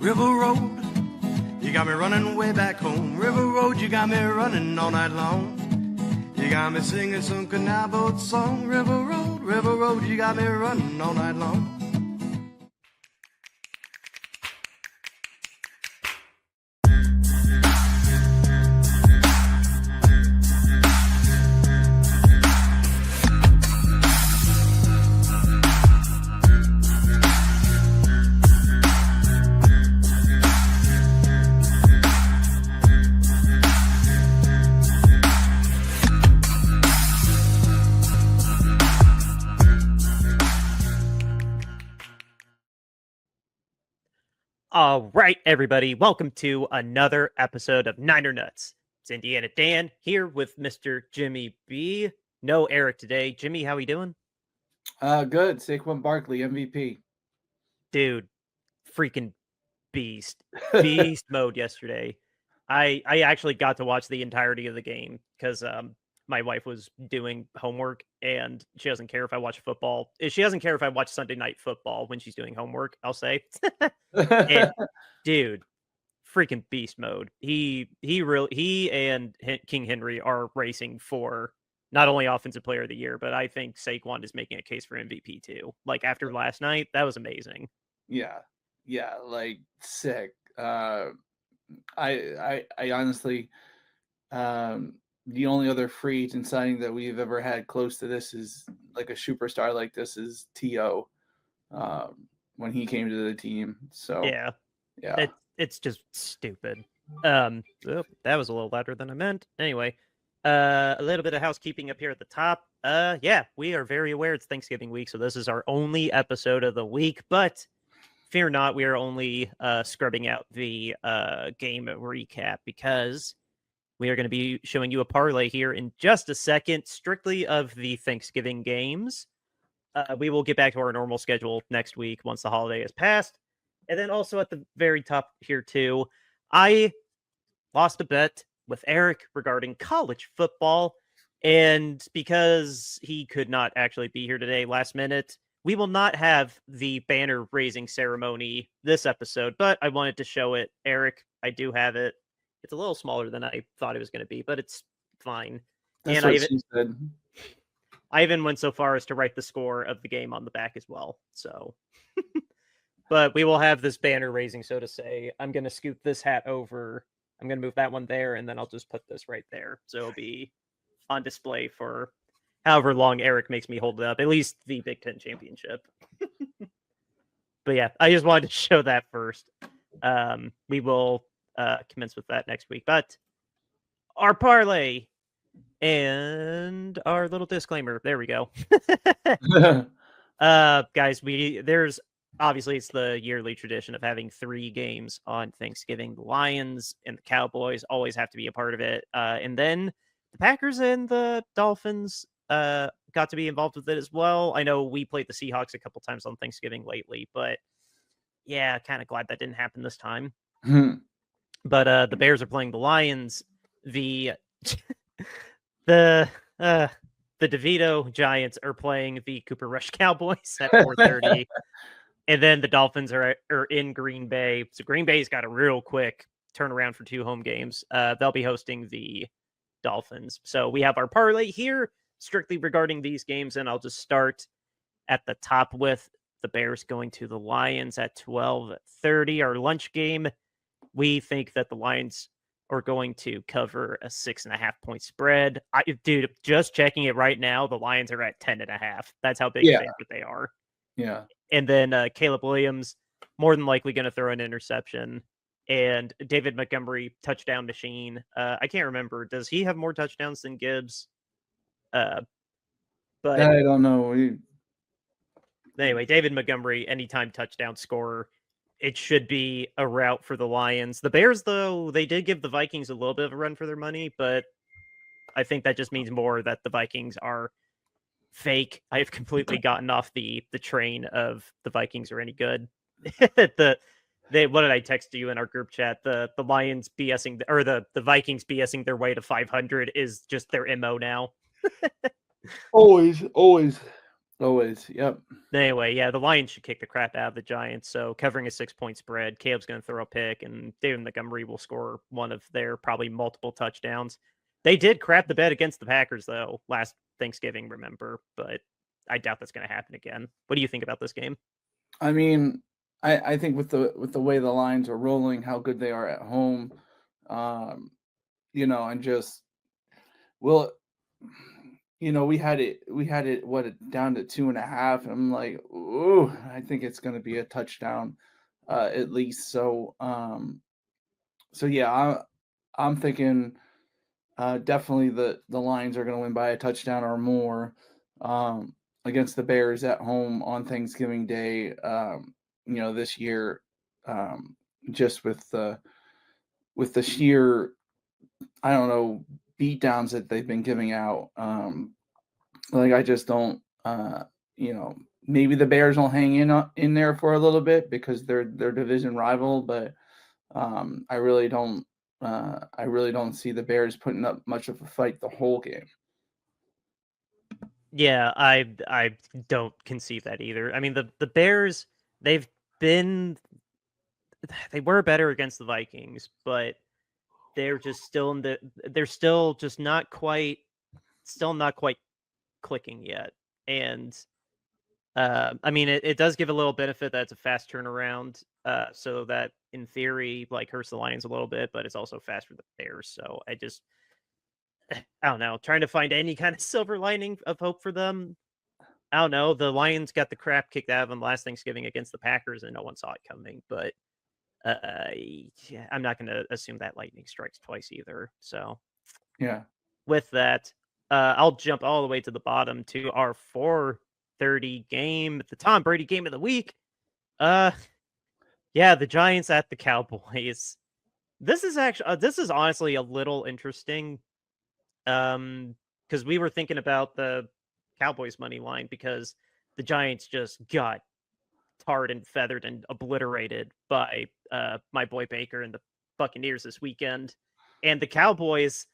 River Road, you got me running way back home. River Road, you got me running all night long. You got me singing some canal boat song. River Road, you got me running all night long. All right, everybody. Welcome to another episode of Niner Nuts. It's Indiana Dan here with Mr. Jimmy B. No Eric today. Jimmy, how we doing? Good. Saquon Barkley, MVP. Dude, freaking beast. Beast mode yesterday. I actually got to watch the entirety of the game because my wife was doing homework and she doesn't care if I watch football. She doesn't care if I watch Sunday night football when she's doing homework, I'll say. And, dude, freaking beast mode. He and King Henry are racing for not only offensive player of the year, but I think Saquon is making a case for MVP too. Like after last night, that was amazing. Yeah, like sick. I honestly, the only other free agent signing that we've ever had close to this is like a superstar like this is T.O. When he came to the team. So Yeah. It's just stupid. That was a little louder than I meant. Anyway, a little bit of housekeeping up here at the top. Yeah, we are very aware it's Thanksgiving week, so this is our only episode of the week, but fear not, we are only scrubbing out the game recap because we are going to be showing you a parlay here in just a second, strictly of the Thanksgiving games. We will get back to our normal schedule next week once the holiday has passed. And then also at the very top here too, I lost a bet with Eric regarding college football. And because he could not actually be here today last minute, we will not have the banner raising ceremony this episode, but I wanted to show it. Eric, I do have it. It's a little smaller than I thought it was going to be, but it's fine. That's and what she said. I even went so far as to write the score of the game on the back as well. So, but we will have this banner raising, so to say. I'm going to scoot this hat over. I'm going to move that one there, and then I'll just put this right there. So it'll be on display for however long Eric makes me hold it up, at least the Big Ten championship. But yeah, I just wanted to show that first. We will commence with that next week. But our parlay and our little disclaimer. There we go. Guys, there's obviously it's the yearly tradition of having 3 games on Thanksgiving. The Lions and the Cowboys always have to be a part of it. And then the Packers and the Dolphins got to be involved with it as well. I know we played the Seahawks a couple times on Thanksgiving lately, but yeah, kind of glad that didn't happen this time. But the Bears are playing the Lions. The DeVito Giants are playing the Cooper Rush Cowboys at 4:30. And then the Dolphins are in Green Bay. So Green Bay's got a real quick turnaround for 2 home games. They'll be hosting the Dolphins. So we have our parlay here strictly regarding these games. And I'll just start at the top with the Bears going to the Lions at 12:30. Our lunch game, we think that the Lions are going to cover a 6.5 point spread. Dude, just checking it right now, the Lions are at 10.5. That's how big a favorite they are. Yeah. And then Caleb Williams, more than likely going to throw an interception. And David Montgomery, touchdown machine. I can't remember. Does he have more touchdowns than Gibbs? But I don't know. Anyway, David Montgomery, anytime touchdown scorer. It should be a route for the Lions. The Bears, though, they did give the Vikings a little bit of a run for their money, but I think that just means more that the Vikings are fake. I have completely gotten off the train of the Vikings are any good. What did I text you in our group chat? The Lions BSing or the Vikings BSing their way to 500 is just their MO now. Always. Always. Yep. Anyway, yeah, the Lions should kick the crap out of the Giants. So covering a 6-point spread, Caleb's going to throw a pick, and David Montgomery will score one of their probably multiple touchdowns. They did crap the bed against the Packers though last Thanksgiving, remember? But I doubt that's going to happen again. What do you think about this game? I mean, I think with the way the Lions are rolling, how good they are at home, um, and just well, we had it down to 2.5. I'm like, ooh, I think it's going to be a touchdown, at least. So yeah, I'm thinking definitely the Lions are going to win by a touchdown or more, um, against the Bears at home on Thanksgiving Day. This year, um, just with the sheer, I don't know, beat downs that they've been giving out. Like I just don't, maybe the Bears will hang in there for a little bit because they're division rival, but I really don't see the Bears putting up much of a fight the whole game. Yeah, I don't conceive that either. I mean, the Bears, they've been they were better against the Vikings, but they're just still in they're still not quite clicking yet. And I mean, it does give a little benefit that it's a fast turnaround, so that in theory, like hurts the Lions a little bit, but it's also fast for the Bears. So I don't know, trying to find any kind of silver lining of hope for them. I don't know. The Lions got the crap kicked out of them last Thanksgiving against the Packers, and no one saw it coming. But yeah, I'm not going to assume that lightning strikes twice either. So Yeah. with that, I'll jump all the way to the bottom to our 4:30 game, the Tom Brady game of the week. Uh, yeah, the Giants at the Cowboys. This is honestly a little interesting. Because we were thinking about the Cowboys money line because the Giants just got tarred and feathered and obliterated by my boy Baker and the Buccaneers this weekend. And the Cowboys,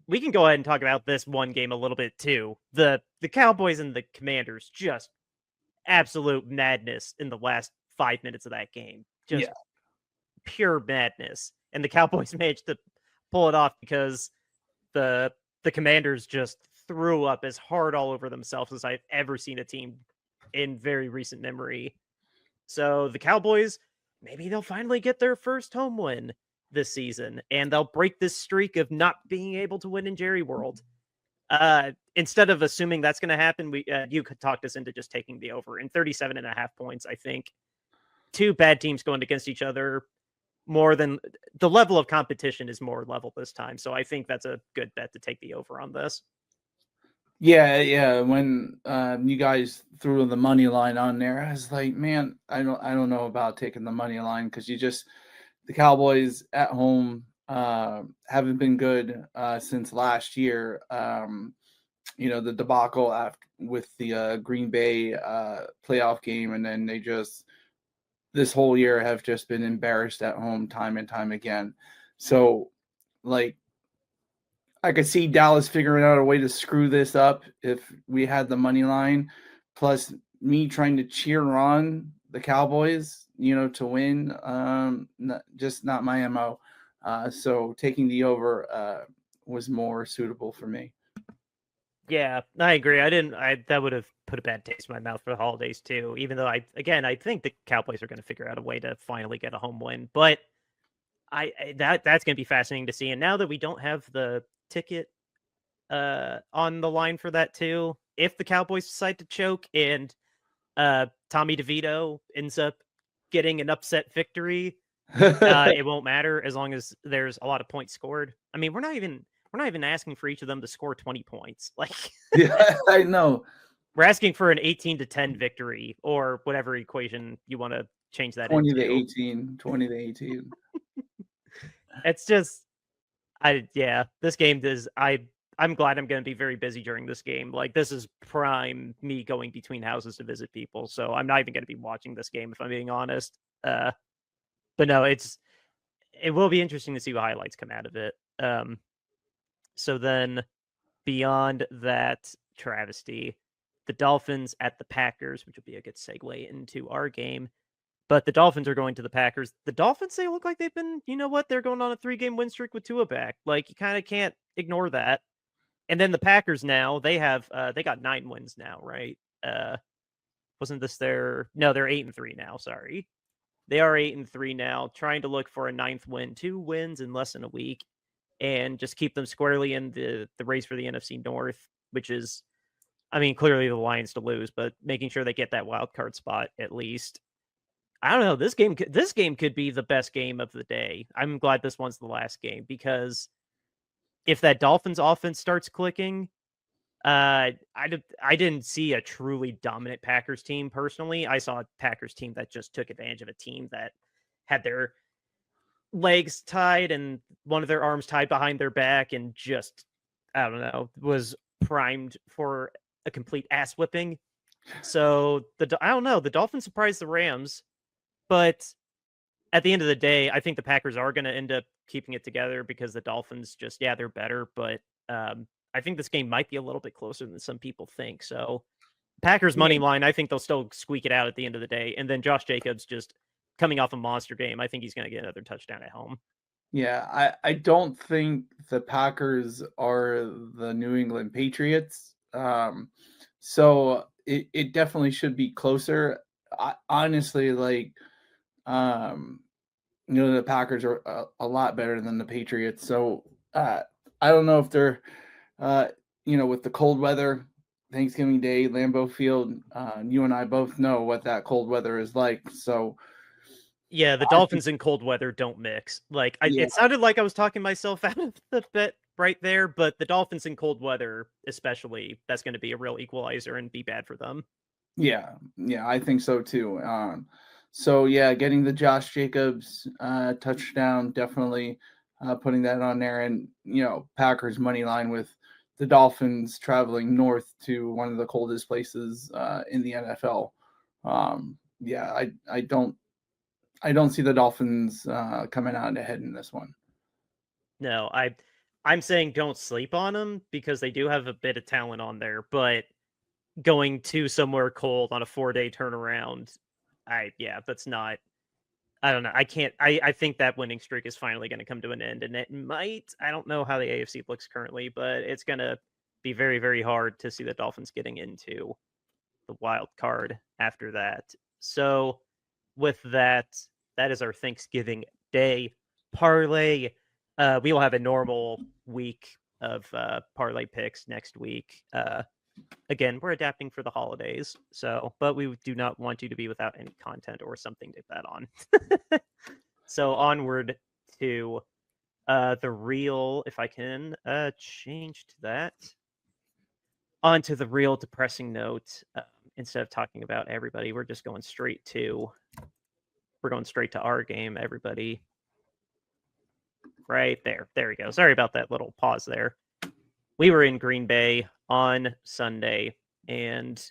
we can go ahead and talk about this one game a little bit too. The Cowboys and the Commanders, just absolute madness in the last 5 minutes of that game. Just Yeah. pure madness. And the Cowboys managed to pull it off because the Commanders just threw up as hard all over themselves as I've ever seen a team in very recent memory. So the Cowboys, maybe they'll finally get their first home win this season, and they'll break this streak of not being able to win in Jerry World. Instead of assuming that's going to happen, you could talk us into just taking the over in 37.5 points. I think two bad teams going against each other, more than the level of competition is more level this time. So I think that's a good bet to take the over on this. Yeah. When you guys threw the money line on there, I was like, man, I don't know about taking the money line because the Cowboys at home haven't been good since last year. The debacle with the Green Bay playoff game, and then they just this whole year have just been embarrassed at home time and time again. So, like, I could see Dallas figuring out a way to screw this up if we had the money line, plus me trying to cheer on the Cowboys, to win. Just not my MO. So taking the over was more suitable for me. Yeah, I agree. That would have put a bad taste in my mouth for the holidays too. Even though I think the Cowboys are going to figure out a way to finally get a home win. But that's going to be fascinating to see. And now that we don't have the ticket on the line for that too, if the Cowboys decide to choke and Tommy DeVito ends up getting an upset victory, it won't matter as long as there's a lot of points scored. I mean, we're not even asking for each of them to score 20 points. Like, Yeah, I know. we're asking for an 18-10 victory or whatever equation you want to change that 20 to into. 18, 20 to 18. It's just, this game is, I'm glad I'm going to be very busy during this game. Like, this is prime me going between houses to visit people. So I'm not even going to be watching this game if I'm being honest. But no, it will be interesting to see what highlights come out of it. So then beyond that travesty, the Dolphins at the Packers, which will be a good segue into our game. But the Dolphins are going to the Packers. The Dolphins, they look like they've been, you know what? They're going on a 3-game win streak with Tua back. Like, you kind of can't ignore that. And then the Packers now, they got 9 wins now, right? Wasn't this no, they're 8-3 now, sorry. They are 8-3 now, trying to look for a 9th win, 2 wins in less than a week, and just keep them squarely in the race for the NFC North, which is, I mean, clearly the Lions to lose, but making sure they get that wild card spot at least. I don't know. This game could be the best game of the day. I'm glad this one's the last game, because if that Dolphins offense starts clicking, I didn't see a truly dominant Packers team personally. I saw a Packers team that just took advantage of a team that had their legs tied and one of their arms tied behind their back and just, I don't know, was primed for a complete ass whipping. So I don't know. The Dolphins surprised the Rams. But at the end of the day, I think the Packers are going to end up keeping it together, because the Dolphins just, they're better. But I think this game might be a little bit closer than some people think. So Packers money line, I think they'll still squeak it out at the end of the day. And then Josh Jacobs just coming off a monster game. I think he's going to get another touchdown at home. Yeah, I don't think the Packers are the New England Patriots. So it definitely should be closer. Honestly, like, the Packers are a lot better than the Patriots. So I don't know if they're, with the cold weather, Thanksgiving Day, Lambeau Field, you and I both know what that cold weather is like. So yeah, the Dolphins in cold weather don't mix. Like, it sounded like I was talking myself out of the bet right there, but the Dolphins in cold weather, especially, that's going to be a real equalizer and be bad for them. Yeah, I think so too. So yeah, getting the Josh Jacobs touchdown, definitely putting that on there, and Packers money line with the Dolphins traveling north to one of the coldest places in the NFL. Yeah, I don't see the Dolphins coming out ahead in this one. No, I'm saying don't sleep on them, because they do have a bit of talent on there, but going to somewhere cold on a 4-day turnaround, that's not, I don't know. I think that winning streak is finally going to come to an end, and it might, I don't know how the AFC looks currently, but it's going to be very, very hard to see the Dolphins getting into the wild card after that. So with that is our Thanksgiving Day parlay. We will have a normal week of parlay picks next week. Again, we're adapting for the holidays, but we do not want you to be without any content or something to bet on. So onward to the real, if I can change to that. Onto the real depressing note. Instead of talking about everybody, we're going straight to our game, everybody. Right there. There we go. Sorry about that little pause there. We were in Green Bay on Sunday, and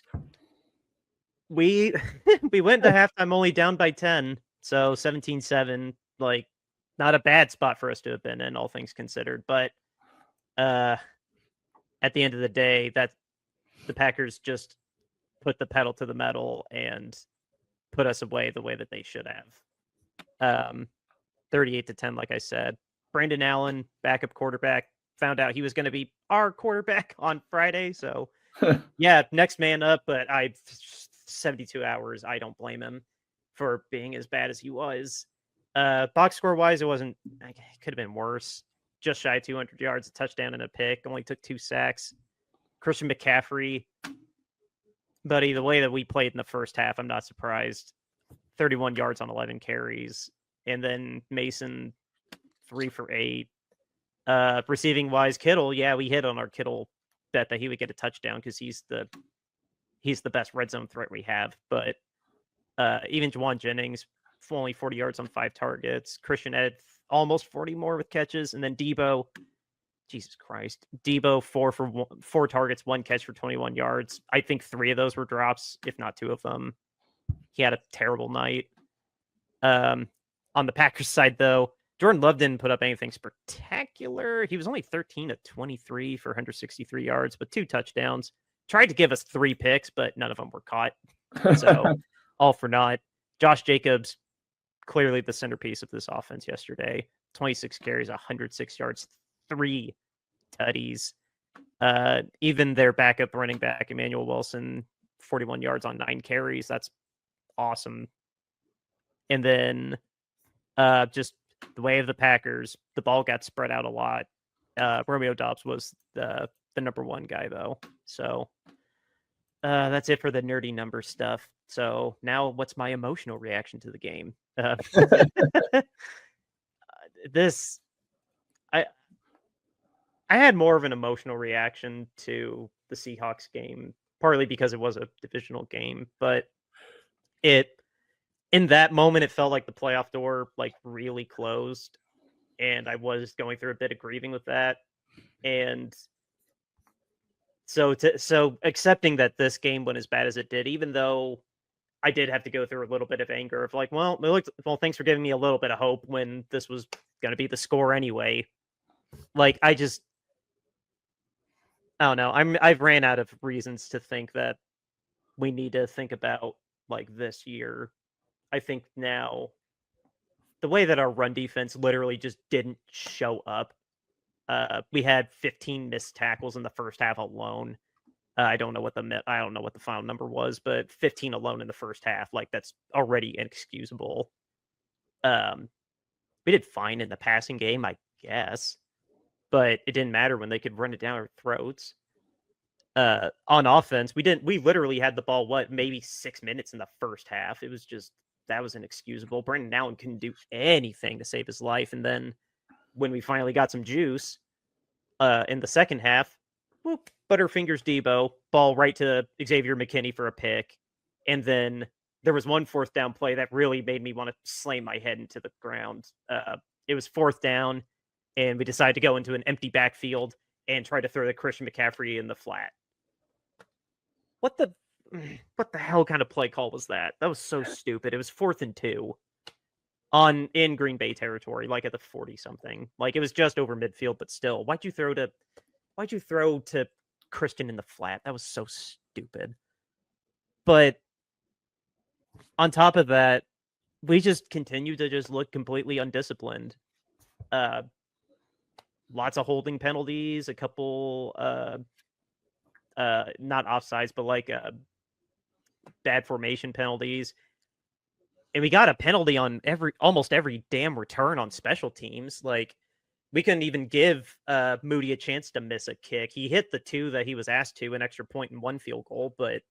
we went to halftime only down by 10, so 17-7, like, not a bad spot for us to have been in, all things considered. But at the end of the day, that the Packers just put the pedal to the metal and put us away the way that they should have. 38-10, like I said. Brandon Allen, backup quarterback, found out he was going to be our quarterback on Friday. So, yeah, next man up. But 72 hours, I don't blame him for being as bad as he was. Box score wise, it could have been worse. Just shy of 200 yards, a touchdown and a pick. Only took 2 sacks. Christian McCaffrey, buddy, the way that we played in the first half, I'm not surprised. 31 yards on 11 carries. And then Mason, 3 for 8. Receiving wise, Kittle, yeah, we hit on our Kittle bet that he would get a touchdown, because he's the best red zone threat we have. But even Juwan Jennings, only 40 yards on 5 targets. Christian had almost 40 more with catches. And then Debo, Jesus Christ. Debo, 4 targets, 1 catch for 21 yards. I think 3 of those were drops, if not 2 of them. He had a terrible night. On the Packers side, though, Jordan Love didn't put up anything spectacular. He was only 13 of 23 for 163 yards, but 2 touchdowns. tried to give us 3 picks, but none of them were caught. So all for naught. Josh Jacobs, clearly the centerpiece of this offense yesterday. 26 carries, 106 yards, 3 tutties. Even their backup running back, Emmanuel Wilson, 41 yards on 9 carries. That's awesome. And then just the way of the Packers, the ball got spread out a lot. Romeo Doubs was the number 1 guy, though. So that's it for the nerdy number stuff. So now what's my emotional reaction to the game? This, I had more of an emotional reaction to the Seahawks game, partly because it was a divisional game, but in that moment, it felt like the playoff door like really closed, and I was going through a bit of grieving with that. And so accepting that this game went as bad as it did, even though I did have to go through a little bit of anger of like, well, thanks for giving me a little bit of hope when this was going to be the score anyway. Like, I don't know. I've ran out of reasons to think that we need to think about like this year. I think now the way that our run defense literally just didn't show up. We had 15 missed tackles in the first half alone. I don't know what the final number was, but 15 alone in the first half, like that's already inexcusable. We did fine in the passing game, I guess, but it didn't matter when they could run it down our throats. On offense, we literally had the ball, maybe 6 minutes in the first half. It was just, that was inexcusable. Brandon Allen couldn't do anything to save his life. And then when we finally got some juice in the second half, whoop, Butterfingers Debo, ball right to Xavier McKinney for a pick. And then there was one 4th down play that really made me want to slam my head into the ground. It was 4th down, and we decided to go into an empty backfield and try to throw the Christian McCaffrey in the flat. What the hell kind of play call was that? That was so stupid. It was 4th and 2 in Green Bay territory, like at the 40-something. Like, it was just over midfield, but still. Why'd you throw to Christian in the flat? That was so stupid. But on top of that, we just continue to just look completely undisciplined. Lots of holding penalties, a couple not offsides, but like bad formation penalties. And we got a penalty on almost every damn return on special teams. Like, we couldn't even give Moody a chance to miss a kick. He hit the 2 that he was asked to, an extra point and 1 field goal. But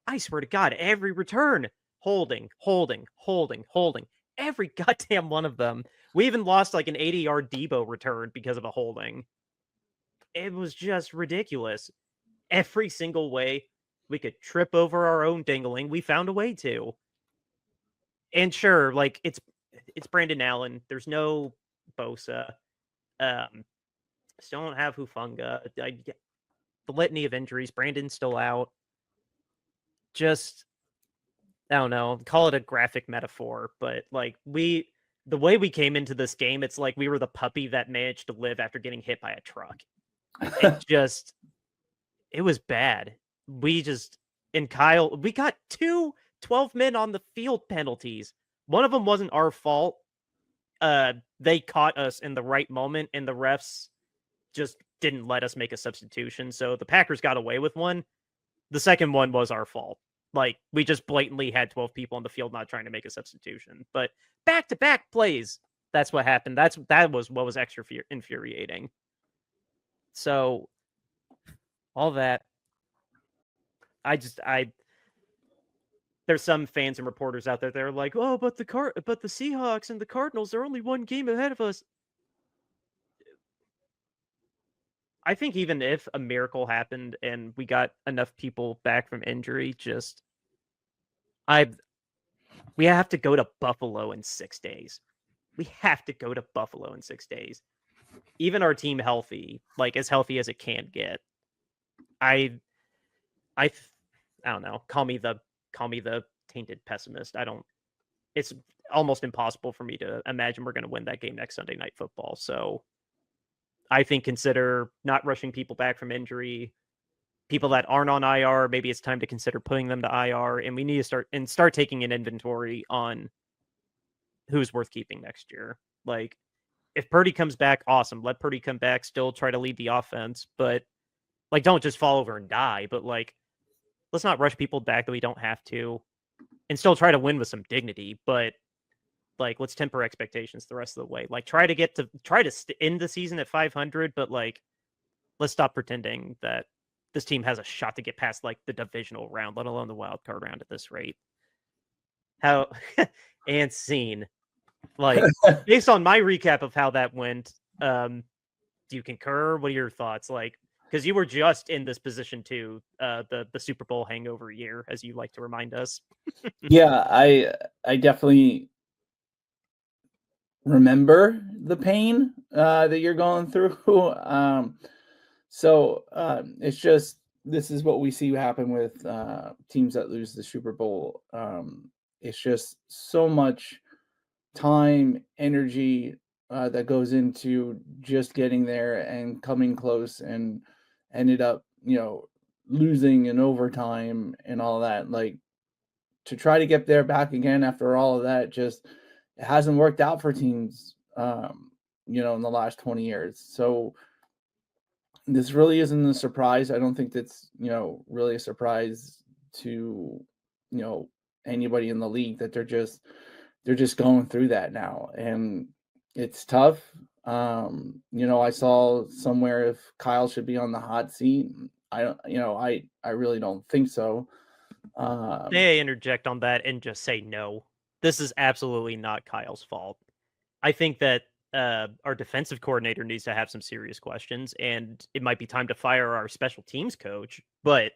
I swear to God, every return, holding. Every goddamn one of them. We even lost like an 80-yard Debo return because of a holding. It was just ridiculous. Every single way we could trip over our own dingling, we found a way to. And sure, like, it's Brandon Allen. There's no Bosa. Still don't have Hufanga. The litany of injuries. Brandon's still out. Just, I don't know. Call it a graphic metaphor, but like, the way we came into this game, it's like we were the puppy that managed to live after getting hit by a truck. It was bad. We got 2 12 men on the field penalties. One of them wasn't our fault. They caught us in the right moment, and the refs just didn't let us make a substitution. So the Packers got away with one. The second one was our fault. Like, we just blatantly had 12 people on the field not trying to make a substitution. But back-to-back plays, that's what happened. That was what was extra infuriating. So all that, there's some fans and reporters out there that are like, oh, but the Seahawks and the Cardinals are only 1 game ahead of us. I think even if a miracle happened and we got enough people back from injury, we have to go to Buffalo in 6 days. We have to go to Buffalo in 6 days. Even our team healthy, like as healthy as it can get. I don't know. Call me the tainted pessimist. It's almost impossible for me to imagine we're going to win that game next Sunday Night Football. So I think consider not rushing people back from injury, people that aren't on IR, maybe it's time to consider putting them to IR, and we need to start taking an inventory on who's worth keeping next year. Like, if Purdy comes back, awesome. Let Purdy come back, still try to lead the offense, but like, don't just fall over and die. But like, let's not rush people back that we don't have to, and still try to win with some dignity. But like, let's temper expectations the rest of the way. Like, try to end the season at 500, but like, let's stop pretending that this team has a shot to get past like the divisional round, let alone the wild card round at this rate. How and scene. Like, based on my recap of how that went, do you concur? What are your thoughts? Like, because you were just in this position too, the Super Bowl hangover year, as you like to remind us. Yeah, I definitely remember the pain that you're going through. It's just this is what we see happen with teams that lose the Super Bowl. It's just so much time, energy that goes into just getting there and coming close, and ended up, losing in overtime and all that. Like, to try to get there back again after all of that, just it hasn't worked out for teams, in the last 20 years. So this really isn't a surprise. I don't think that's, really a surprise to, anybody in the league that they're just going through that now, and it's tough. I saw somewhere if Kyle should be on the hot seat. I don't, I really don't think so. May I interject on that and just say no? This is absolutely not Kyle's fault. I think that our defensive coordinator needs to have some serious questions, and it might be time to fire our special teams coach. But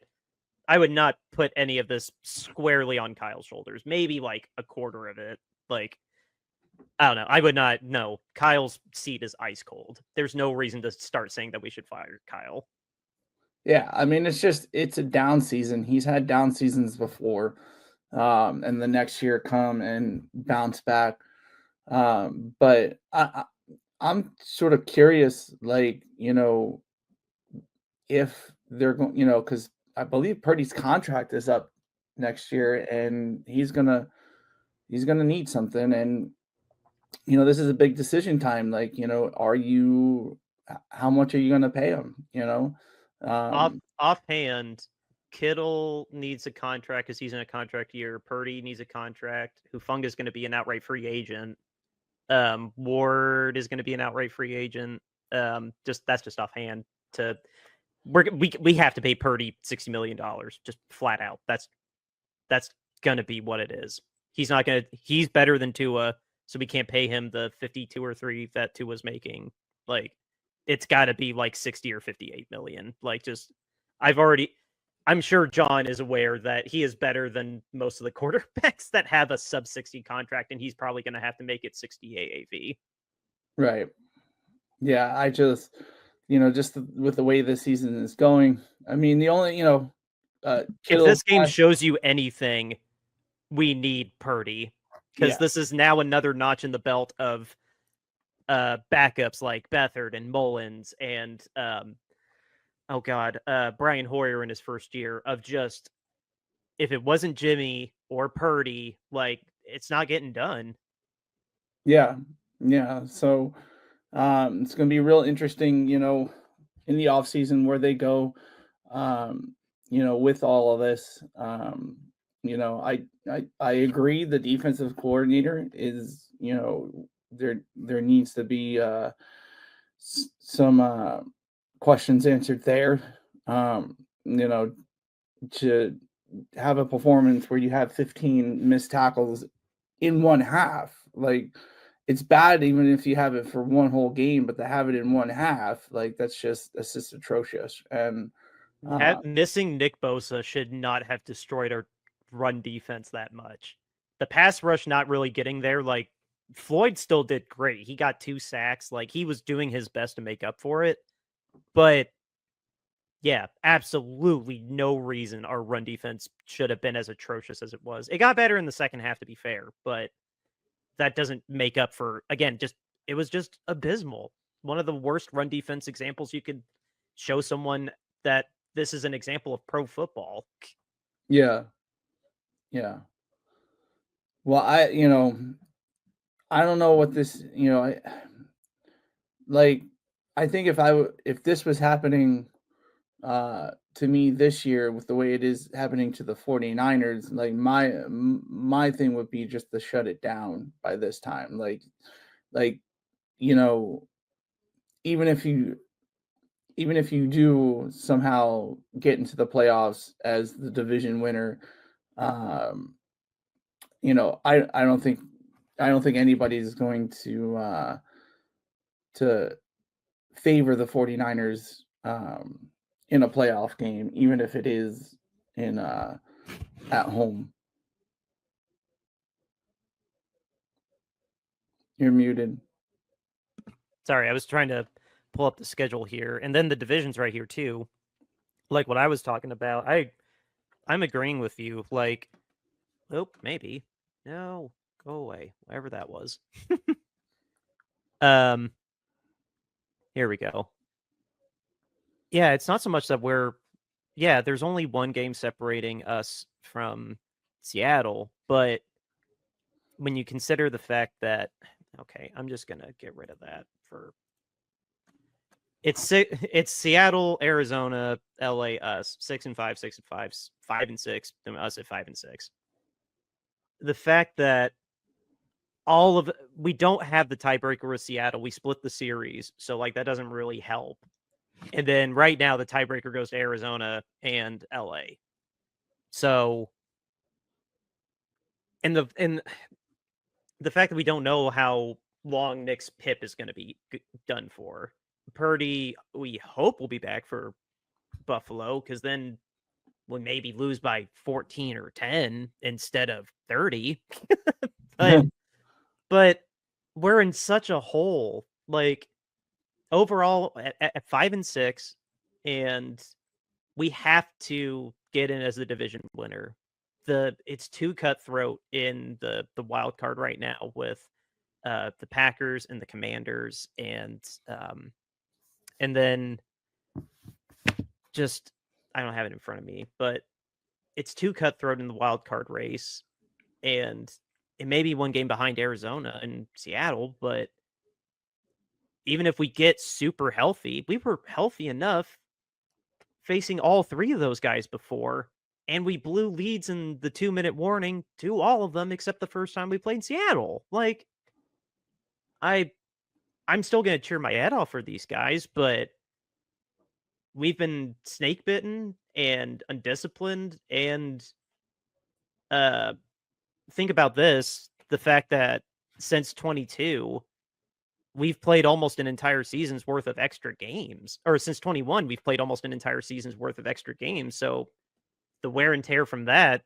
I would not put any of this squarely on Kyle's shoulders. Maybe like a quarter of it. Like, I don't know. I would not. No, Kyle's seat is ice cold. There's no reason to start saying that we should fire Kyle. Yeah, I mean, it's a down season. He's had down seasons before, and the next year come and bounce back. But I'm sort of curious, like, if they're going, because I believe Purdy's contract is up next year, and he's gonna need something, and this is a big decision time. Like, how much are you gonna pay him? Offhand, Kittle needs a contract because he's in a contract year. Purdy needs a contract. Hufanga is going to be an outright free agent. Ward is going to be an outright free agent. That's just offhand. We have to pay Purdy $60 million, just flat out. That's going to be what it is. He's better than Tua, so we can't pay him the 52 or 3 that Tua's making. Like, it's got to be like 60 or 58 million. Like, I'm sure John is aware that he is better than most of the quarterbacks that have a sub 60 contract, and he's probably going to have to make it 60 AAV. Right. Yeah, I just, with the way this season is going, I mean, the only, If Kittle, this game shows you anything, we need Purdy, because this is now another notch in the belt of backups like Beathard and Mullins and Brian Hoyer in his first year of just, if it wasn't Jimmy or Purdy, like, it's not getting done. Yeah. So it's going to be real interesting, in the off season where they go, with all of this. I agree. The defensive coordinator is, there needs to be some questions answered there. To have a performance where you have 15 missed tackles in one half, like, it's bad even if you have it for one whole game, but to have it in one half, like, that's just atrocious. And Missing Nick Bosa should not have destroyed our run defense that much. The pass rush not really getting there, like, Floyd still did great. He got 2 sacks. Like, he was doing his best to make up for it. But yeah, absolutely no reason our run defense should have been as atrocious as it was. It got better in the second half, to be fair, but that doesn't make up for, again, it was just abysmal. One of the worst run defense examples you could show someone that this is an example of pro football. Yeah. Yeah. Well, I don't know what this, like, I think if this was happening to me this year with the way it is happening to the 49ers, like my thing would be just to shut it down by this time. Like, you know, even if you do somehow get into the playoffs as the division winner, um, I don't think anybody's going to favor the 49ers in a playoff game, even if it is in at home. You're muted. Sorry, I was trying to pull up the schedule here, and then the divisions right here too. Like what I was talking about, I'm agreeing with you. Like, oh, maybe no, go away, whatever that was. um, here we go. Yeah, it's not so much that there's only one game separating us from Seattle, but when you consider the fact that, okay, I'm just gonna get rid of that for it's Seattle, Arizona, LA, us 6-5, 6-5, 5-6, and us at 5-6. The fact that we don't have the tiebreaker with Seattle, we split the series, so like that doesn't really help. And then right now the tiebreaker goes to Arizona and LA. So and the fact that we don't know how long Nick's PIP is going to be done for. Purdy, we hope will be back for Buffalo, because then we maybe lose by 14 or 10 instead of 30. but we're in such a hole. Like overall at 5-6, and we have to get in as the division winner. It's too cutthroat in the wild card right now with the Packers and the Commanders, and then just I don't have it in front of me, but it's too cutthroat in the wild card race, and it may be one game behind Arizona and Seattle, but even if we get super healthy, we were healthy enough facing all three of those guys before, and we blew leads in the 2-minute warning to all of them except the first time we played Seattle. Like, I'm still going to cheer my head off for these guys, but we've been snake bitten and undisciplined. And think about this: the fact that since 22, we've played almost an entire season's worth of extra games, or since 21, we've played almost an entire season's worth of extra games. So the wear and tear from that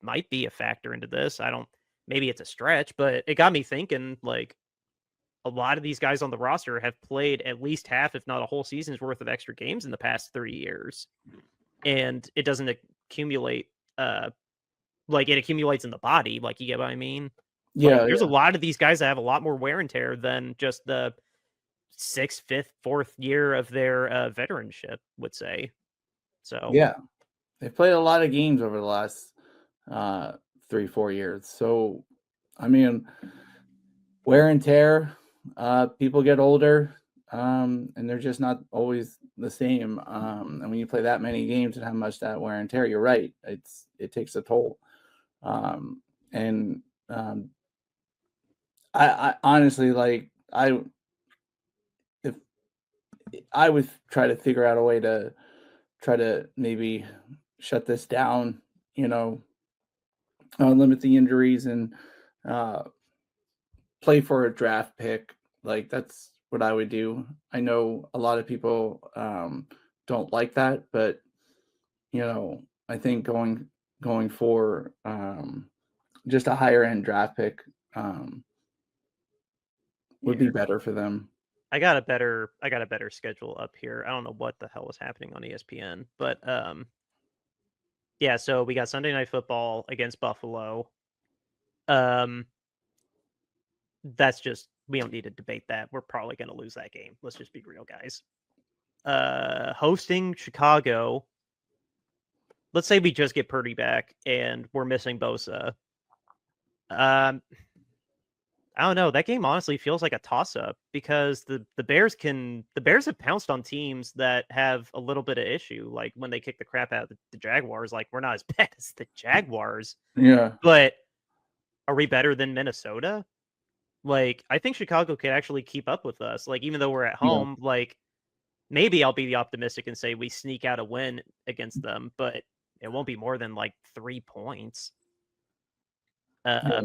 might be a factor into this. Maybe it's a stretch, but it got me thinking, like, a lot of these guys on the roster have played at least half, if not a whole season's worth of extra games in the past 3 years. And it doesn't accumulate, like it accumulates in the body. Like, you get what I mean? Yeah, Like, there's a lot of these guys that have a lot more wear and tear than just the 6th, 5th, 4th year of their veteranship would say. So yeah. They've played a lot of games over the last 3-4 years. So, I mean, wear and tear. People get older, and they're just not always the same. And when you play that many games and how much that wear and tear, you're right. It takes a toll. And I honestly, like, if I would try to figure out a way to try to maybe shut this down, limit the injuries, and play for a draft pick. Like, that's what I would do. I know a lot of people don't like that, but I think going for just a higher end draft pick would be better for them. I got a better schedule up here. I don't know what the hell was happening on ESPN, but yeah, so we got Sunday Night Football against Buffalo. That's just, we don't need to debate that. We're probably going to lose that game. Let's just be real, guys. hosting Chicago. Let's say we just get Purdy back and we're missing Bosa. I don't know. That game honestly feels like a toss-up because the Bears have pounced on teams that have a little bit of issue. Like when they kick the crap out of the Jaguars, like we're not as bad as the Jaguars. Yeah. But are we better than Minnesota? Like, I think Chicago could actually keep up with us. Like, even though we're at home, like maybe I'll be the optimistic and say we sneak out a win against them, but it won't be more than like 3 points. Yeah.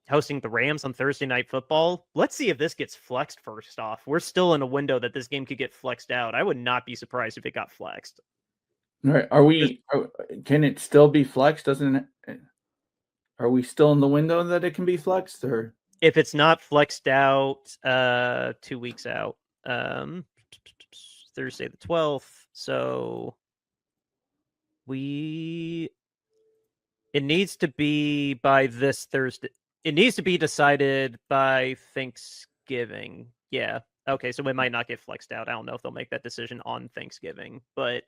Hosting the Rams on Thursday Night Football. Let's see if this gets flexed first off. We're still in a window that this game could get flexed out. I would not be surprised if it got flexed. All right. Can it still be flexed? Are we still in the window that it can be flexed, or If it's not flexed out 2 weeks out, Thursday the 12th. So it needs to be by this Thursday. It needs to be decided by Thanksgiving. Yeah. Okay, so it might not get flexed out. I don't know if they'll make that decision on Thanksgiving, but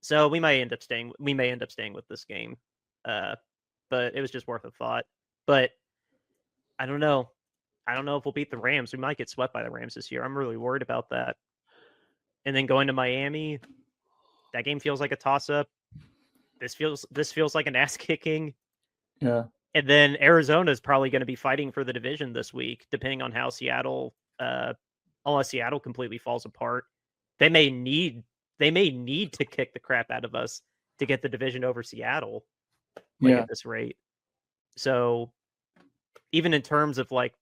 so we may end up staying with this game. But it was just worth a thought. But I don't know. I don't know if we'll beat the Rams. We might get swept by the Rams this year. I'm really worried about that. And then going to Miami, that game feels like a toss-up. This feels like an ass kicking. yeah, And then Arizona is probably going to be fighting for the division this week, depending on how Seattle, unless Seattle completely falls apart, they may need to kick the crap out of us to get the division over Seattle. Like yeah, at this rate. So even in terms of like,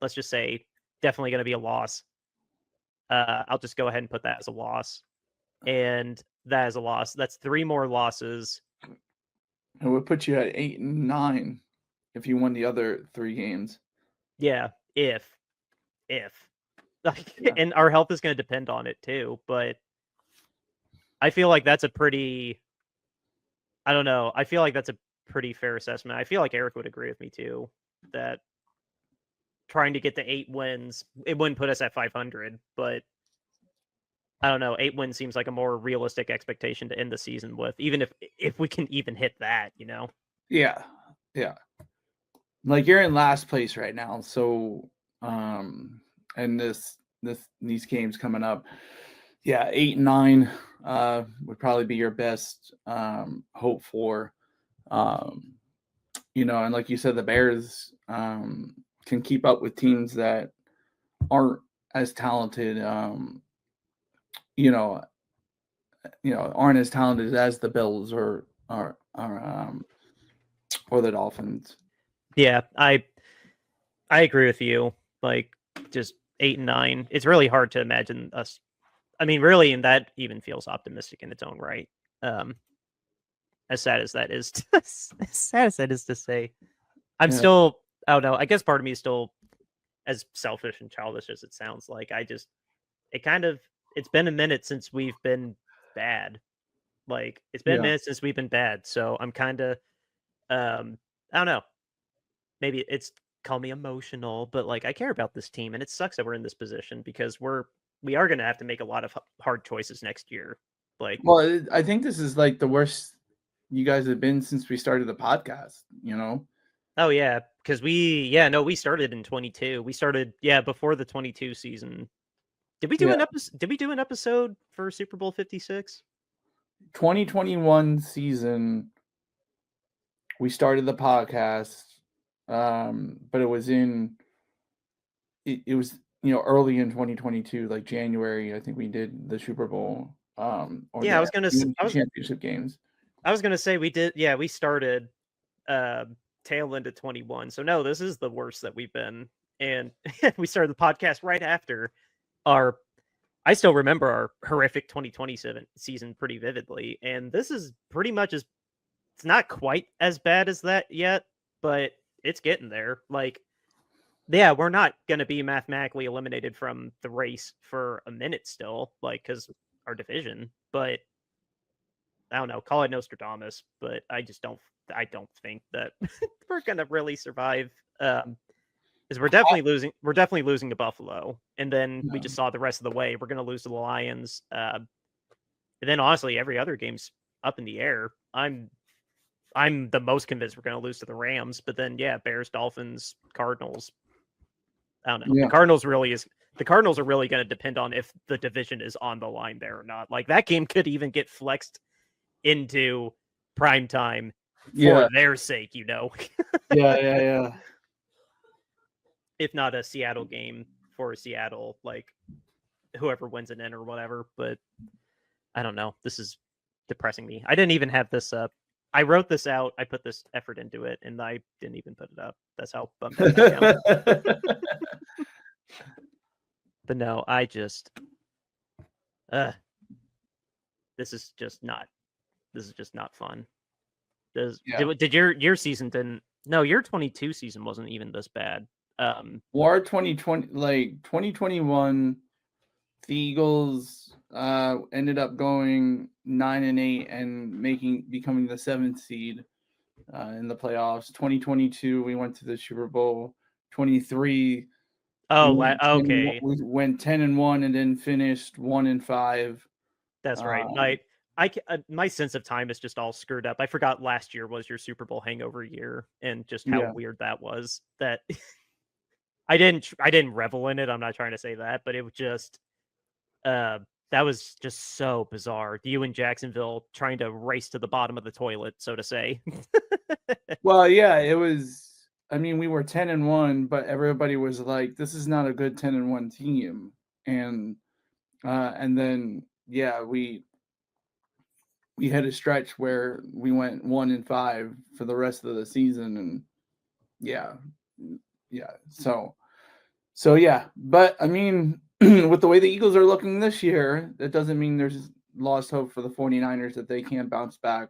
let's just say definitely going to be a loss. I'll just go ahead and put that as a loss. And that is a loss. That's 3 more losses. it would put you at 8 and 9 if you won the other 3 games. Yeah, if like, Yeah. and our health is going to depend on it too. But I feel like that's a pretty. I don't know. I feel like that's a pretty fair assessment. I feel like Eric would agree with me too that trying to get to 8 wins, it wouldn't put us at 500, but I don't know. 8 wins seems like a more realistic expectation to end the season with, even if we can even hit that, you know? Yeah, yeah. Like you're in last place right now, so and these games coming up, yeah, 8 and 9 would probably be your best hope for. You know, and like you said, the Bears can keep up with teams that aren't as talented. You know, aren't as talented as the Bills or the Dolphins. Yeah, I agree with you. Like just 8 and 9. It's really hard to imagine us. I mean, really, and that even feels optimistic in its own right. As sad as that is, as sad as that is to say, I'm still. I don't know. I guess part of me is still as selfish and childish as it sounds like. It's been a minute since we've been bad. Like it's been a minute since we've been bad. So I'm kind of, I don't know. Maybe it's call me emotional, but like I care about this team, and it sucks that we're in this position because we are going to have to make a lot of hard choices next year. Like, well, I think this is like the worst you guys have been since we started the podcast. You know. Oh yeah, because we started in 22. We started before the 22 season. Did we do an episode? Did we do an episode for Super Bowl 56? 2021 season, we started the podcast, but it was early in 2022, like January. I think we did the Super Bowl. Or Yeah, championship games. I was gonna say we did. Yeah, we started tail end of 21. So no, this is the worst that we've been, and we started the podcast right after our. I still remember our horrific 2027 season pretty vividly, and this is pretty much it's not quite as bad as that yet, but it's getting there. Like, yeah, we're not going to be mathematically eliminated from the race for a minute still, like, because our division, but I don't know, call it Nostradamus, but I don't think that we're going to really survive. Because we're definitely losing. We're definitely losing to Buffalo, and then we just saw the rest of the way. We're going to lose to the Lions, and then honestly, every other game's up in the air. I'm the most convinced we're going to lose to the Rams, but then Bears, Dolphins, Cardinals. I don't know. Yeah. The Cardinals are really going to depend on if the division is on the line there or not. Like that game could even get flexed into prime time for their sake, Yeah. If not a Seattle game for Seattle, like whoever wins it in or whatever. But I don't know. This is depressing me. I didn't even have this up. I wrote this out. I put this effort into it, and I didn't even put it up. That's how bummed out I am. But no, I just, this is just not fun. Did your season didn't? No, your 22 season wasn't even this bad. War 2020, like 2021, the Eagles ended up going 9-8 and becoming the 7th seed in the playoffs. 2022, we went to the Super Bowl. 23. Okay. We went 10-1 and then finished 1-5. That's right. My sense of time is just all screwed up. I forgot last year was your Super Bowl hangover year, and just how weird that was. That I didn't revel in it. I'm not trying to say that, but it was just that was just so bizarre. You and Jacksonville trying to race to the bottom of the toilet, so to say. Well, yeah, it was. I mean, we were 10-1, but everybody was like, "This is not a good 10-1 team," and then we had a stretch where we went 1-5 for the rest of the season, and so yeah. But I mean, with the way the Eagles are looking this year, that doesn't mean there's lost hope for the 49ers that they can't bounce back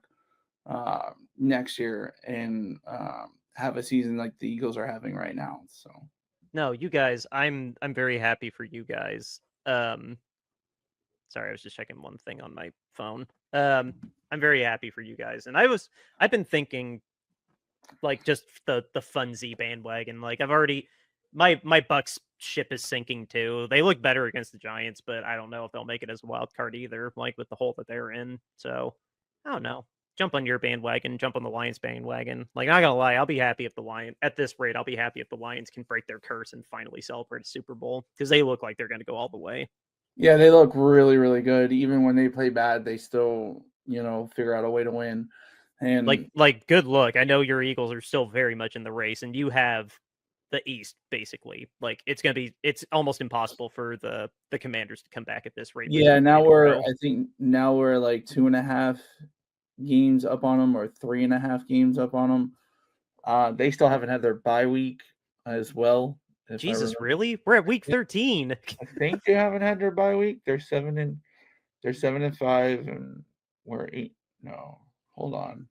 next year and have a season like the Eagles are having right now. So no, you guys, I'm very happy for you guys. Sorry, I was just checking one thing on my phone. I'm very happy for you guys, and I've been thinking, like, just the funsy bandwagon. Like, I've already my Bucks ship is sinking too. They look better against the Giants, but I don't know if they'll make it as a wild card either. Like with the hole that they're in, so I don't know. Jump on your bandwagon, jump on the Lions bandwagon. Like, not gonna lie, I'll be happy if the Lions at this rate. I'll be happy if the Lions can break their curse and finally celebrate a Super Bowl because they look like they're gonna go all the way. Yeah, they look really, really good. Even when they play bad, they still, figure out a way to win. And like good luck. I know your Eagles are still very much in the race, and you have the East basically. Like it's almost impossible for the Commanders to come back at this rate. Yeah, I think now we're like 2.5 games up on them, or 3.5 games up on them. They still haven't had their bye week as well. Jesus, really? We're at week 13. I think they haven't had their bye week. They're 7-5, and we're 8. No, hold on.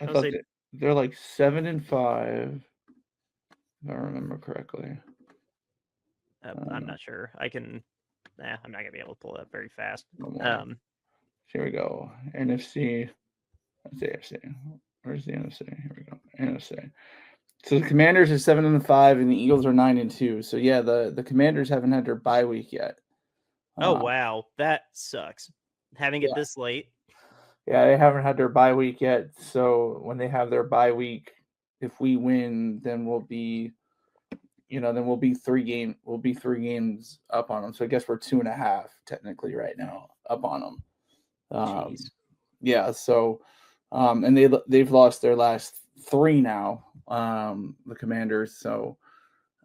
I thought they're like 7-5. If I remember correctly. I'm not sure. I'm not gonna be able to pull it up very fast. Here we go. NFC. That's AFC. Where's the NFC? Here we go. NFC. So the Commanders are 7-5, and the Eagles are 9-2. So yeah, the Commanders haven't had their bye week yet. Oh wow, that sucks. Having it this late. Yeah, they haven't had their bye week yet. So when they have their bye week, if we win, then we'll be 3 games up on them. So I guess we're 2.5 technically right now up on them. Yeah. So, and they've lost their last 3 now. The Commanders. So,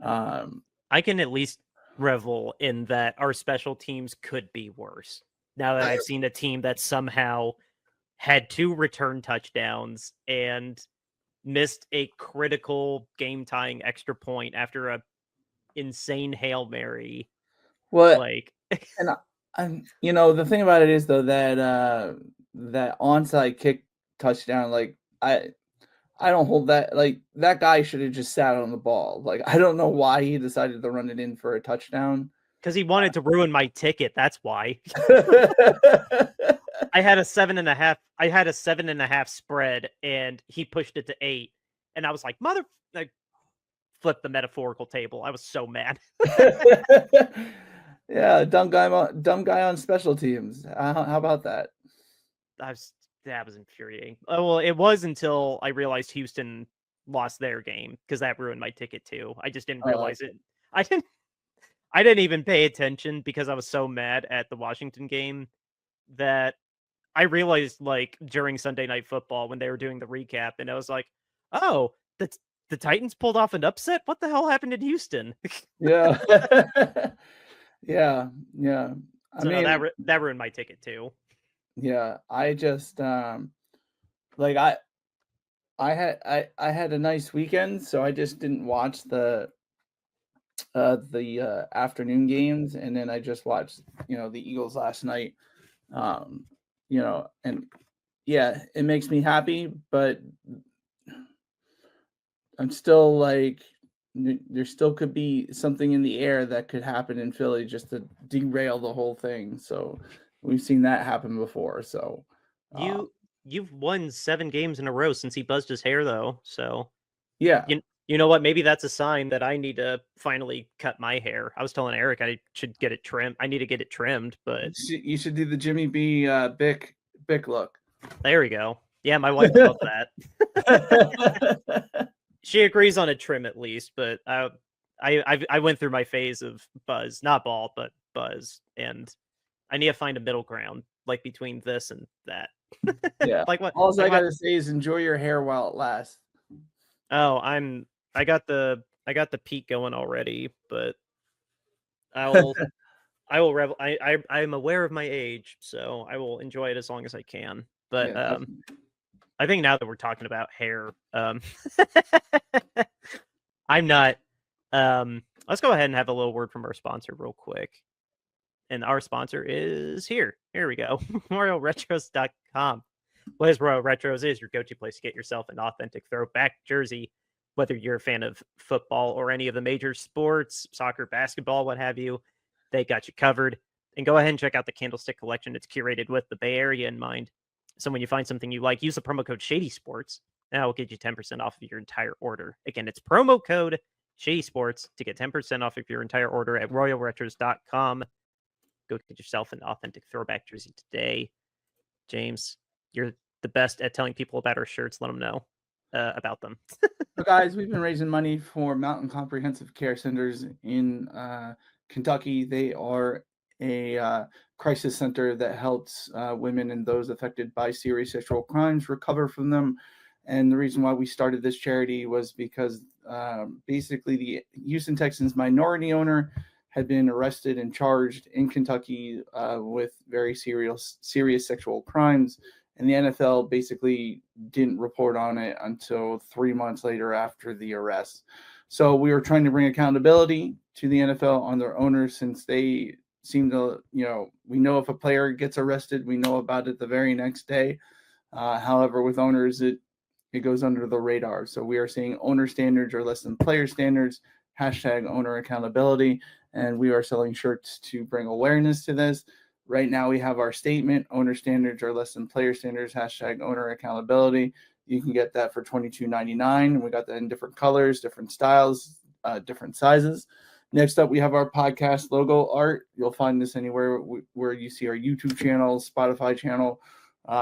I can at least revel in that our special teams could be worse. Now that I've seen a team that somehow had 2 return touchdowns and missed a critical game-tying extra point after a insane Hail Mary. Well, and the thing about it is though that onside kick touchdown, like I don't hold that. Like, that guy should have just sat on the ball. Like, I don't know why he decided to run it in for a touchdown. Because he wanted to ruin my ticket. That's why. I had a 7.5. I had a 7.5 spread, and he pushed it to 8. And I was like, flipped the metaphorical table. I was so mad. Yeah, dumb guy on special teams. How about that? That was infuriating. Oh, well, it was until I realized Houston lost their game because that ruined my ticket too. I just didn't realize it. I didn't even pay attention because I was so mad at the Washington game that I realized like during Sunday Night Football when they were doing the recap, and I was like, "Oh, the Titans pulled off an upset. What the hell happened in Houston?" Yeah. Yeah. Yeah. I So no, mean, that ruined my ticket too. yeah, I just like I had a nice weekend, so I just didn't watch the afternoon games, and then I just watched, the Eagles last night. Um, and yeah, it makes me happy, but I'm still like there still could be something in the air that could happen in Philly just to derail the whole thing. So we've seen that happen before. So You've won 7 games in a row since he buzzed his hair though. So yeah, you know what? Maybe that's a sign that I need to finally cut my hair. I was telling Eric I should get it trimmed. I need to get it trimmed, but you should do the Jimmy B Bick look. there we go. Yeah, my wife loves that. She agrees on a trim at least, but I went through my phase of buzz, not bald, but buzz, and I need to find a middle ground, like between this and that. Yeah. Like what? All Like I gotta say is enjoy your hair while it lasts. Oh, I got the peak going already, but I'll I will revel. I'm aware of my age, so I will enjoy it as long as I can. But Yeah, I think now that we're talking about hair, I'm not. Let's go ahead and have a little word from our sponsor real quick. And our sponsor is here. Here we go. RoyalRetros.com. What is Royal Retros? It is your go-to place to get yourself an authentic throwback jersey, whether you're a fan of football or any of the major sports, soccer, basketball, what have you. They got you covered. And go ahead and check out the Candlestick collection. It's curated with the Bay Area in mind. So when you find something you like, use the promo code Shady Sports. And that will get you 10% off of your entire order. Again, it's promo code Shady Sports to get 10% off of your entire order at RoyalRetros.com. Go get yourself an authentic throwback jersey today. James, you're the best at telling people about our shirts. Let them know about them. So guys, we've been raising money for Mountain Comprehensive Care Centers in Kentucky. They are a crisis center that helps women and those affected by serious sexual crimes recover from them. And the reason why we started this charity was because basically the Houston Texans minority owner had been arrested and charged in Kentucky with very serious sexual crimes. And the NFL basically didn't report on it until 3 months later after the arrest. So we were trying to bring accountability to the NFL on their owners, since they seem to, we know if a player gets arrested, we know about it the very next day. However, with owners, it goes under the radar. So we are seeing owner standards are less than player standards, #owner accountability. And we are selling shirts to bring awareness to this. Right now, we have our statement: owner standards are less than player standards, #owner accountability. You can get that for $22.99. We got that in different colors, different styles, different sizes. Next up, we have our podcast logo art. You'll find this anywhere where you see our YouTube channel, Spotify channel.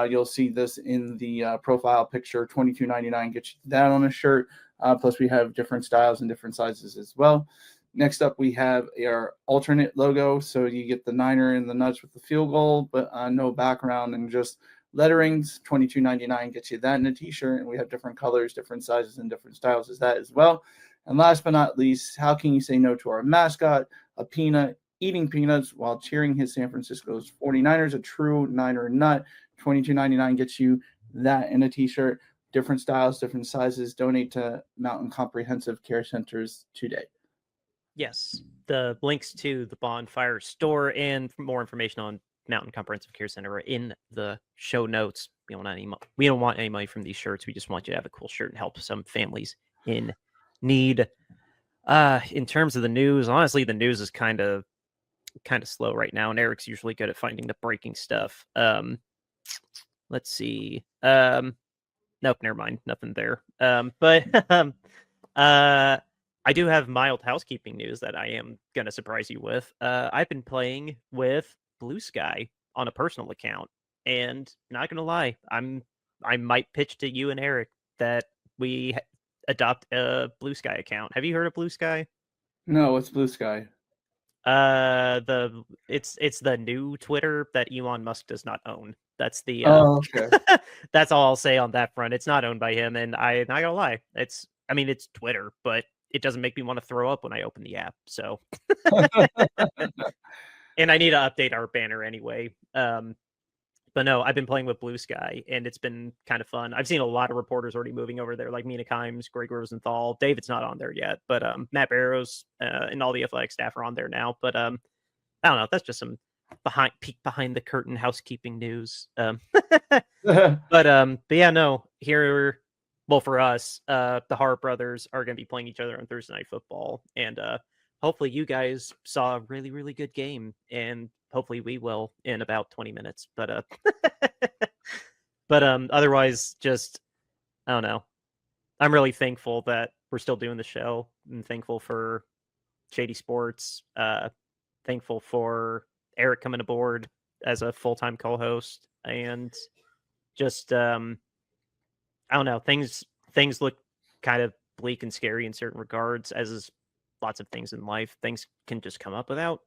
You'll see this in the profile picture. $22.99 gets you that on a shirt. Plus, we have different styles and different sizes as well. Next up, we have our alternate logo. So you get the Niner and the nuts with the field goal, but no background and just letterings. $22.99 gets you that in a t-shirt. And we have different colors, different sizes, and different styles as that as well. And last but not least, how can you say no to our mascot, a peanut, eating peanuts while cheering his San Francisco's 49ers, a true Niner nut? $22.99 gets you that in a t-shirt. Different styles, different sizes. Donate to Mountain Comprehensive Care Centers today. Yes, the links to the Bonfire store and more information on Mountain Comprehensive Care Center are in the show notes. We don't want any money from these shirts. We just want you to have a cool shirt and help some families in need. In terms of the news, honestly, the news is kind of slow right now, and Eric's usually good at finding the breaking stuff. Let's see. Nope, never mind. Nothing there. But I do have mild housekeeping news that I am going to surprise you with. I've been playing with Blue Sky on a personal account, and not going to lie, I might pitch to you and Eric that we adopt a Blue Sky account. Have you heard of Blue Sky? No, it's Blue Sky. It's the new Twitter that Elon Musk does not own. That's the Okay. that's all I'll say on that front. It's not owned by him, and I'm not gonna lie, it's Twitter, but it doesn't make me want to throw up when I open the app. So, and I need to update our banner anyway. But no, I've been playing with Blue Sky, and it's been kind of fun. I've seen a lot of reporters already moving over there, like Mina Kimes, Greg Rosenthal. David's not on there yet, but Matt Barrows and all the athletic staff are on there now. But I don't know. That's just some peek behind the curtain housekeeping news. But yeah, no. Here, well, for us, the Hart brothers are going to be playing each other on Thursday Night Football, and hopefully you guys saw a really, really good game, and hopefully we will in about 20 minutes. But otherwise, just I don't know. I'm really thankful that we're still doing the show. I'm thankful for Shady Sports. Thankful for Eric coming aboard as a full-time co-host, and just I don't know. Things look kind of bleak and scary in certain regards, as is lots of things in life. Things can just come up without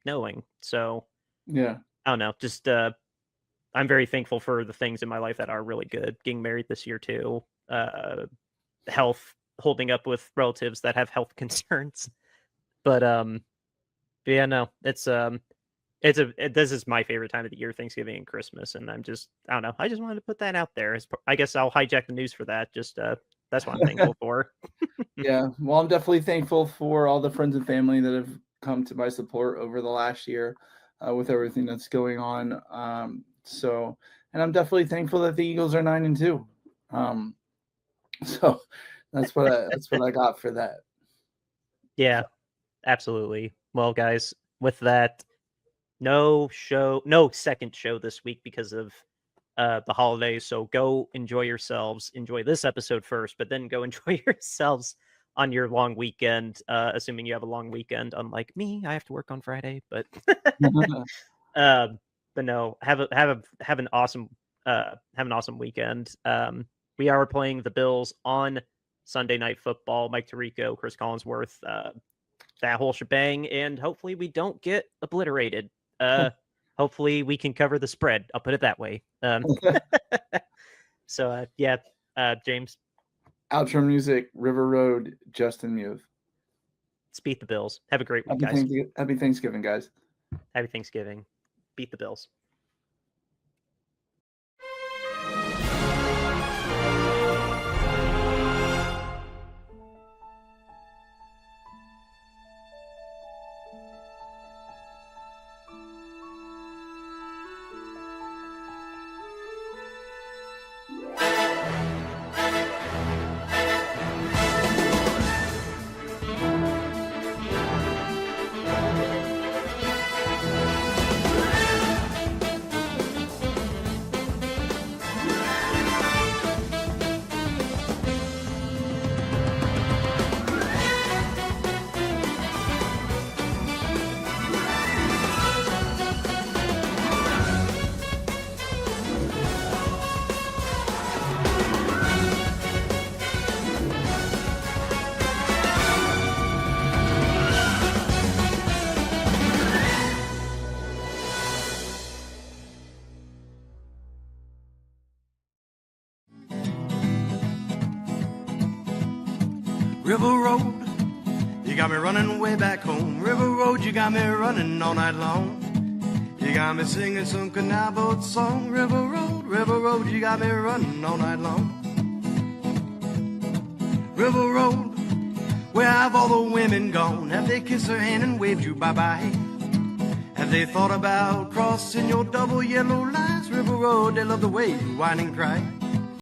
knowing. So Yeah. I don't know. Just I'm very thankful for the things in my life that are really good. Getting married this year too. Health, holding up with relatives that have health concerns. But yeah, no, this is my favorite time of the year, Thanksgiving and Christmas, and I don't know. I just wanted to put that out there. I guess I'll hijack the news for that. Just that's what I'm thankful for. Yeah. Well, I'm definitely thankful for all the friends and family that have come to my support over the last year with everything that's going on. And I'm definitely thankful that the Eagles are 9-2. So that's what I got for that. Yeah, absolutely. Well, guys, with that, no second show this week because of the holidays. So go enjoy yourselves. Enjoy this episode first, but then go enjoy yourselves on your long weekend. Assuming you have a long weekend, unlike me, I have to work on Friday. But but no, have an awesome weekend. We are playing the Bills on Sunday Night Football. Mike Tirico, Chris Collinsworth, that whole shebang, and hopefully we don't get obliterated. Hopefully we can cover the spread. I'll put it that way. So yeah, James. Outro music, River Road, Justin Muth. Let's beat the Bills. Have a great week, guys. Happy Thanksgiving, guys. Happy Thanksgiving. Beat the Bills. River Road, you got me running way back home. River Road, you got me running all night long. You got me singing some canal boat song. River Road, you got me running all night long. River Road, where have all the women gone? Have they kissed her hand and waved you bye-bye? Have they thought about crossing your double yellow lines? River Road, they love the way you whine and cry.